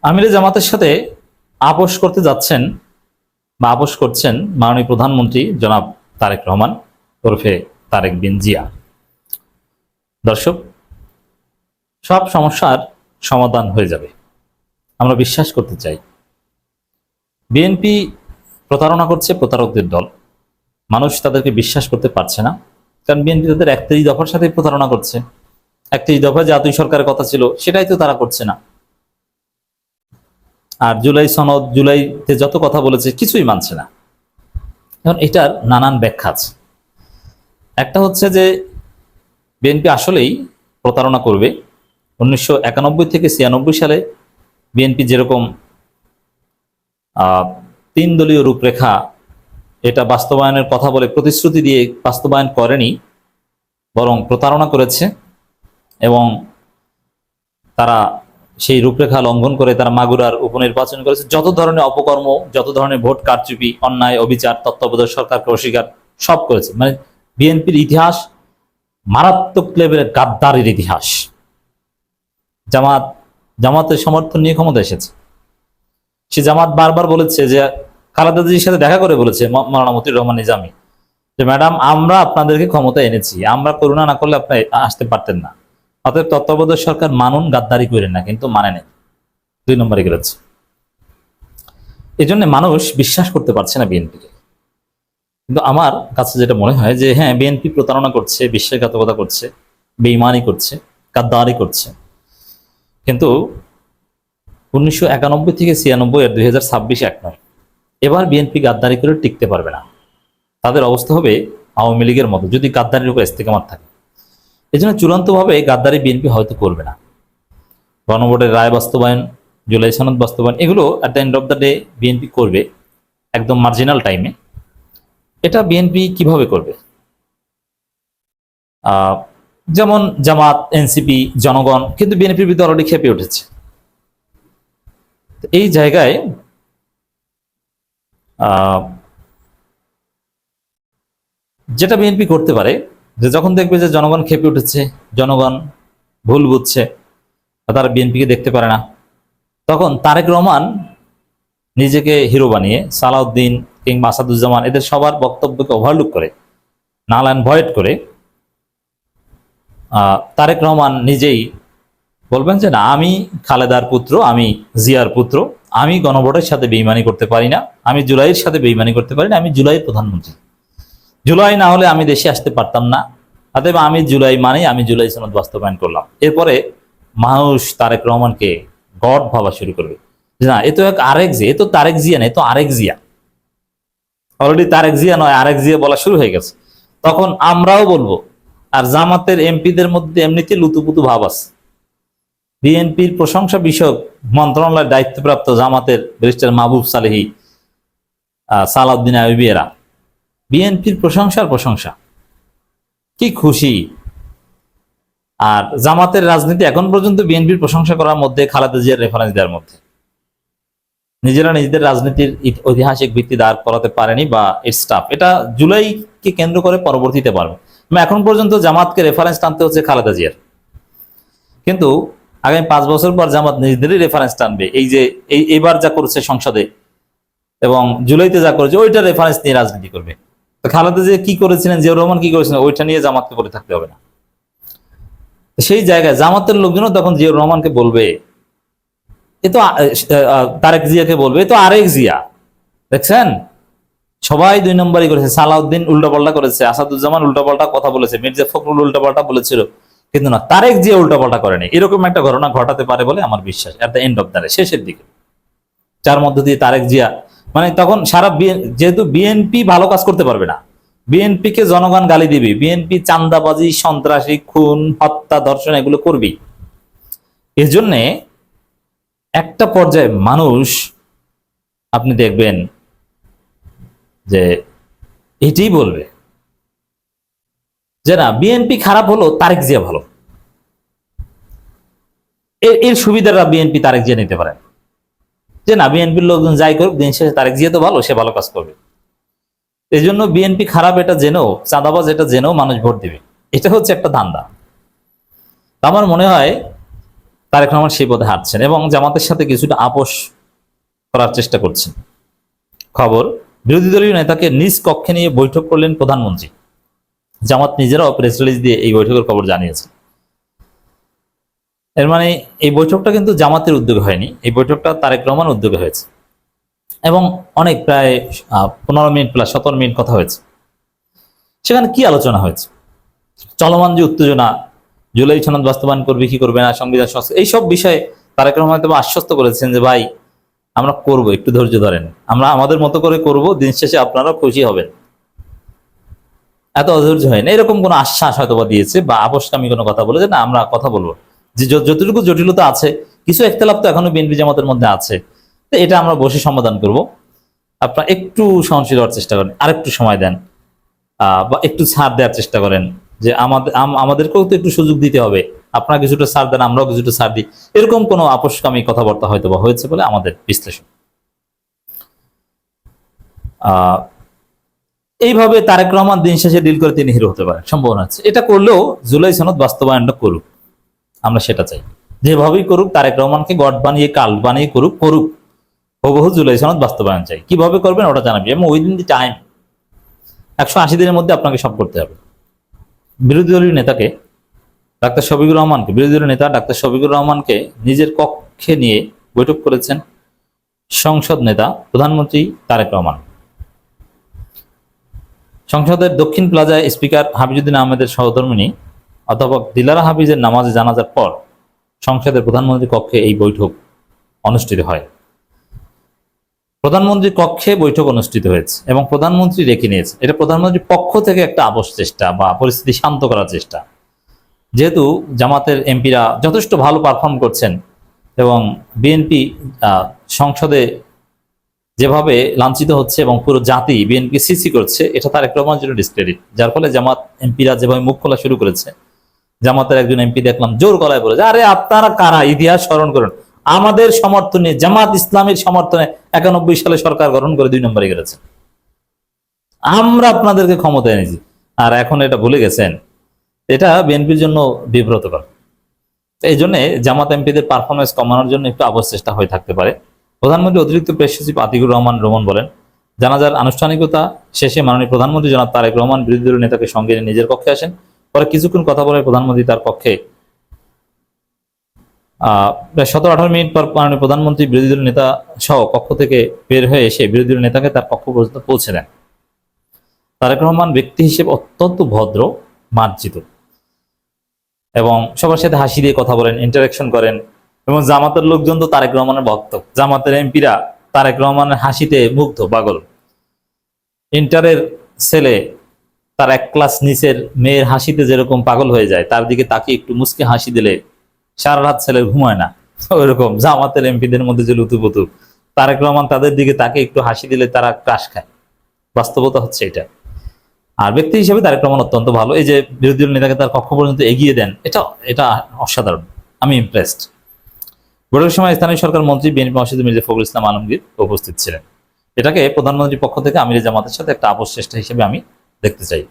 আমিরে জামাতের সাথে আপোষ করতে যাচ্ছেন বা আপোষ করছেন মাননীয় প্রধানমন্ত্রী জনাব তারেক রহমান ওরফে তারেক বিন জিয়া। দর্শক, সব সমস্যার সমাধান হয়ে যাবে আমরা বিশ্বাস করতে চাই। বিএনপি প্রতারণা করছে, প্রতারকদের দল। মানুষ তাদেরকে বিশ্বাস করতে পারছে না, কারণ বিএনপি তাদের ৩১ দফার সাথে প্রতারণা করছে। ৩১ দফা জাতীয় সরকারের কথা ছিল, সেটাই তো তারা করছে না। আর জুলাই সনদ, জুলাইতে যত কথা বলেছে কিছুই মানছে না। এখন এটার নানান ব্যাখ্যা আছে। একটা হচ্ছে যে বিএনপি আসলেই প্রতারণা করবে। ১৯৯১ থেকে ৯৬ সালে বিএনপি যেরকম ৩ দলীয় রূপরেখা এটা বাস্তবায়নের কথা বলে প্রতিশ্রুতি দিয়ে বাস্তবায়ন করেনি, বরং প্রতারণা করেছে এবং তারা সেই রূপরেখা লঙ্ঘন করে তারা মাগুরার উপনির্বাচন করেছে। যত ধরনের অপকর্ম, যত ধরনের ভোট কারচুপি, অন্যায়, অবিচার, তত্ত্বাবধায়ক সরকারকে অস্বীকার সব করেছে। মানে বিএনপির ইতিহাস মারাত্মক লেভেলের গাদ্দারির ইতিহাস। জামাতের সমর্থন নিয়ে ক্ষমতা এসেছে। সে জামাত বারবার বলেছে যে, খালেদা জির সাথে দেখা করে বলেছে মাওলানা মতিউর রহমান নিজামী যে, ম্যাডাম আমরা আপনাদেরকে ক্ষমতা এনেছি, আমরা করুণা না করলে আপনি আসতে পারতেন না, অতএব তত্ত্বাবধায়ক সরকার মানুন, গাদ্দারি করেন না। কিন্তু মানে নেই, ২ নম্বরে গেছে। এই জন্য মানুষ বিশ্বাস করতে পারছে না বিএনপিকে। কিন্তু আমার কাছে যেটা মনে হয় যে হ্যাঁ, বিএনপি প্রতারণা করছে, বিশ্বাসঘাতকতা করছে, বেঈমানি করছে, গাদ্দারি করছে। কিন্তু ১৯৯১ থেকে ৯৬ আর ২০২৬ এক নয়। এবার বিএনপি গাদ্দারি করে টিকতে পারবে না। তাদের অবস্থা হবে আওয়ামী লীগের মতো, যদি গাদ্দারির উপর ইস্তেকামাত থাকে। এই জন্য চূড়ান্তভাবে গাদ্দারি বিএনপি হয়তো করবে না। গণভোটের রায় বাস্তবায়ন, জুলাই সনদ বাস্তবায়ন, এগুলো at the end of the day BNP করবে একদম মার্জিনাল টাইমে। এটা বিএনপি কিভাবে করবে? যেমন জামাত, এনসিপি, জনগণ কিন্তু বিএনপির বিরুদ্ধে অলরেডি খেপে উঠেছে। এই জায়গায় যেটা বিএনপি করতে পারে, যে যখন দেখবে যে জনগণ খেপে উঠেছে, জনগণ ভুল বুঝছে, তারা বিএনপিকে দেখতে পারে না, তখন তারেক রহমান নিজেকে হিরো বানিয়ে সালাউদ্দিন কিংবা আসাদুজ্জামান এদের সবার বক্তব্যকে ওভারলুক করে, নালান ভয়েড করে তারেক রহমান নিজেই বলবেন যে না, আমি খালেদার পুত্র, আমি জিয়ার পুত্র, আমি গণভোটের সাথে বেইমানি করতে পারি না, আমি জুলাইয়ের সাথে বেইমানি করতে পারি না, আমি জুলাইয়ের প্রধানমন্ত্রী, জুলাই না হলে আমি দেশে আসতে পারতাম না, অতএব আমি জুলাই মানে আমি জুলাই সনদ বাস্তবায়ন করলাম। এরপরে মানুষ তারেক রহমানকে গড ভাবা শুরু করবে যে না, এ তো আরেক জিয়া, এ তো তারেক জিয়া না, এ তো আরেক জিয়া। অলরেডি তারেক জিয়া নয়, আরেক জিয়া বলা শুরু হয়ে গেছে। তখন আমরাও বলবো। আর জামাতের এমপিদের মধ্যে এমনিতে লুতুপুতু ভাব আছে। বিএনপির প্রশংসা বিষয়ক মন্ত্রণালয়ের দায়িত্বপ্রাপ্ত জামাতের ব্যারিস্টার মাহবুব সালেহী, সালাউদ্দিন আইয়ুবী এরা বিএনপির প্রশংসা, কি খুশি। আর জামাতের রাজনীতি এখন পর্যন্ত বিএনপির প্রশংসা করার মধ্যে খালেদা জিয়ার রেফারেন্স দেওয়ার মধ্যে। নিজেরা নিজেদের রাজনীতির ঐতিহাসিক ভিত্তি দাঁড় করাতে পারেনি বা ইটস টাফ। এটা জুলাইকে কেন্দ্র করে পরবর্তীতে পারবে। এখন পর্যন্ত জামাতকে রেফারেন্স টানতে হচ্ছে খালেদা জিয়ার। কিন্তু আগামী ৫ বছর পর জামাত নিজেদেরই রেফারেন্স টানবে। এই যে এইবার যা করছে সংসদে এবং জুলাইতে যা করেছে, ওইটা রেফারেন্স নিয়ে রাজনীতি করবে। তো খালেদা জিয়া কি করেছিলেন, জিয়াউর রহমান কি করেছিলেন, ওইটা নিয়ে জামাতকে পড়ে থাকতে হবে না। সেই জায়গায় জামাতের লোকজনও তখন জিয়াউর রহমানকে বলবে, এ তো তারেক জিয়াকে বলবে, এ তো আরেক জিয়া। দেখছেন, সবাই ২ নম্বরই করেছে। সালাউদ্দিন উল্টাপাল্টা করেছে, আসাদুজ্জামান উল্টাপাল্টা কথা বলেছে, মির্জা ফখরুল উল্টাপাল্টা বলেছিল, কিন্তু না, তারেক জিয়া উল্টাপাল্টা করেনি। এরকম একটা ঘটনা ঘটাতে পারে বলে আমার বিশ্বাস at the end of the day, শেষের দিকে, যার মধ্য দিয়ে তারেক জিয়া মানে তখন সারা যেহেতু বিএনপি ভালো কাজ করতে পারবে না, বিএনপিকে জনগণ গালি দিবে, বিএনপি চান্দাবাজি, সন্ত্রাসী, খুন, হত্যা, ধর্ষণ এগুলো করবি। এর জন্যে একটা পর্যায়ে মানুষ, আপনি দেখবেন যে এটাই বলবে যে না, বিএনপি খারাপ হলো, তারেক জিয়া ভালো। এর সুবিধাটা বিএনপি তারেক জিয়া নিতে পারে যে না, বিএনপির লোকজন যাই করুক, দিন শেষে তারেক জিয়া তো ভালো, সে ভালো কাজ করবে। এই জন্য বিএনপি খারাপ এটা জেনেও, চাঁদাবাজ এটা জেনেও মানুষ ভোট দিবে। এটা হচ্ছে একটা ধান্দা। আমার মনে হয় তারেক রহমান সেই পথে হাঁটছেন এবং জামাতের সাথে কিছুটা আপোষ করার চেষ্টা করছেন। খবর, বিরোধী দলীয় নেতাকে নিজ কক্ষে নিয়ে বৈঠক করলেন প্রধানমন্ত্রী। জামাত নিজেরাও প্রেস রিলিজ দিয়ে এই বৈঠকের খবর জানিয়েছে। এর মানে এই বৈঠকটা কিন্তু জামাতের উদ্যোগে হয়নি, এই বৈঠকটা তারেক রহমান উদ্যোগে হয়েছে এবং অনেক প্রায় 15 মিনিট প্লাস 17 মিনিট কথা হয়েছে। সেখানে কি আলোচনা হয়েছে? চলমান যে উত্তেজনা, জুলাই সনদ বাস্তবায়ন করবে কি করবে না, সংবিধান সংস্কার, এইসব বিষয়ে তারেক রহমান তো আশ্বস্ত করেছেন যে ভাই আমরা করব, একটু ধৈর্য ধরেন, আমরা আমাদের মতো করে করব, দিন শেষে আপনারা খুশি হবেন। এত অধৈর্য হয় না, এরকম কোনো আশ্বাস হয়তো দিয়েছে বা আপোষকামী কোনো কথা বলে যে না আমরা কথা বলবো, যে যতটুকু জটিলতা আছে, কিছু একতলাপ তো এখনো বিএনপি জামাতের মধ্যে আছে, তো এটা আমরা বসে সমাধান করব, আপনারা একটু সহনশীল হওয়ার চেষ্টা করেন, আরেকটু সময় দেন, বা একটু ছাড় দেওয়ার চেষ্টা করেন, যে আমাদেরকেও তো একটু সুযোগ দিতে হবে, আপনারা কিছুটা ছাড় দেন আমরাও কিছুটা ছাড় দিই, এরকম কোনো আপোষকামী কথাবার্তা হয়তো বা হয়েছে বলে আমাদের বিশ্লেষণ। এইভাবে তারেক রহমান দিন শেষে ডিল করে তিনি হিরো হতে পারেন, সম্ভাবনা আছে। এটা করলেও জুলাই সনদ বাস্তবায়নটা করুক, আমরা সেটা চাই। যেভাবেই করুক, তারেক রহমানকে গড বানিয়ে কাল বানিয়ে করুক, হুবহু জুলাই সনদ বাস্তবায়ন চাই। কিভাবে করবেন ওটা জানাবি, এবং উইদিন দি টাইম 180 দিনের মধ্যে আপনাকে সব করতে হবে। বিরোধী দলীয় নেতাকে ডাক্তার শফিকুর রহমানকে বিরোধী দলীয় নেতা ডাক্তার শফিকুর রহমানকে নিজের কক্ষে নিয়ে বৈঠক করেছেন সংসদ নেতা প্রধানমন্ত্রী তারেক রহমান। সংসদের দক্ষিণ প্লাজায় স্পিকার হাফিজউদ্দিন আহমেদের সহধর্মিণী অধ্যাপক দিলারা হাফিজের নামাজে জানাজার পর সংসদের প্রধানমন্ত্রী কক্ষে এই বৈঠক অনুষ্ঠিত হয়। প্রধানমন্ত্রীর কক্ষে বৈঠক অনুষ্ঠিত হয়েছে এবং প্রধানমন্ত্রী রেখে নিয়েছে। এটা প্রধানমন্ত্রীর পক্ষ থেকে একটা আপোষ চেষ্টা বা পরিস্থিতি শান্ত করার চেষ্টা। যেহেতু জামাতের এমপিরা যথেষ্ট ভালো পারফর্ম করছেন এবং বিএনপি সংসদে যেভাবে লাঞ্ছিত হচ্ছে এবং পুরো জাতি বিএনপি সিসি করছে, এটা তারেক রহমানের জন্য ডিসক্রেডিট। যার ফলে জামাত এমপিরা যেভাবে মুখ খোলা শুরু করেছে, জামাতের একজন এমপি দেখলাম জোর গলায় বলেছে, আরে আপনারা কারা, ইতিহাস স্মরণ করুন, আমাদের সমর্থনে, জামাত ইসলামের সমর্থনে 91 সালে সরকার গঠন করে 2 নম্বরে গেছে, আমরা আপনাদেরকে ক্ষমতায় এনেছি, আর এখন এটা ভুলে গেছেন। এটা বিএনপির জন্য বিব্রতকর। এই জন্য জামাত এমপিদের পারফরমেন্স কমানোর জন্য একটু আবশ চেষ্টা হয়ে থাকতে পারে। প্রধানমন্ত্রী অতিরিক্ত প্রেস সচিব আতিকুর রহমান রোমন বলেন, জানাজার আনুষ্ঠানিকতা শেষে মাননীয় প্রধানমন্ত্রী জনাব তারেক রহমান বিরোধী দলীয় নেতাকে সঙ্গে নিয়ে নিজের কক্ষে আসেন। পরে কিছুক্ষণ কথা বলে প্রধানমন্ত্রী তার কক্ষে প্রায় 17-18 মিনিট পর মাননীয় প্রধানমন্ত্রী বিরোধী দলীয় নেতা সহ কক্ষ থেকে বের হয়ে এসে বিরোধী দলীয় নেতাকে তার কক্ষ পর্যন্ত পৌঁছে দেন। তারেক রহমান ব্যক্তি হিসেবে অত্যন্ত ভদ্র, মার্জিত এবং সবার সাথে হাসি দিয়ে কথা বলেন, ইন্টারাকশন করেন, এবং জামাতের লোকজন তো তারেক রহমানের ভক্ত, জামাতের এমপিরা তারেক রহমানের হাসিতে মুগ্ধ, পাগল। ইন্টারের ছেলে তার 1 ক্লাস নিচের মেয়ের হাসিতে যেরকম পাগল হয়ে যায়, তার দিকে তাকে একটু মুচকে হাসি দিলে সারা রাত ছেলের ঘুমায় না, ওইরকম জামাতের এমপিদের মধ্যে যে লুতুপুতু, তারেক রহমান তাদের দিকে তাকে একটু হাসি দিলে তারা ক্রাশ খায়। বাস্তবতা হচ্ছে এটা। আর ব্যক্তি হিসেবে তারেক রহমান অত্যন্ত ভালো। এই যে বিরোধী দল নেতাকে তার কক্ষ পর্যন্ত এগিয়ে দেন, এটা অসাধারণ, আমি ইমপ্রেসড। বৈঠকের সময় স্থানীয় সরকার মন্ত্রী বিএনপি মহাসচিব মির্জা ফখরুল ইসলাম আলমগীর উপস্থিত ছিলেন। এটাকে প্রধানমন্ত্রীর পক্ষ থেকে আমির জামাতের সাথে একটা আপোষ চেষ্টা হিসেবে আমি দেখতে চাই।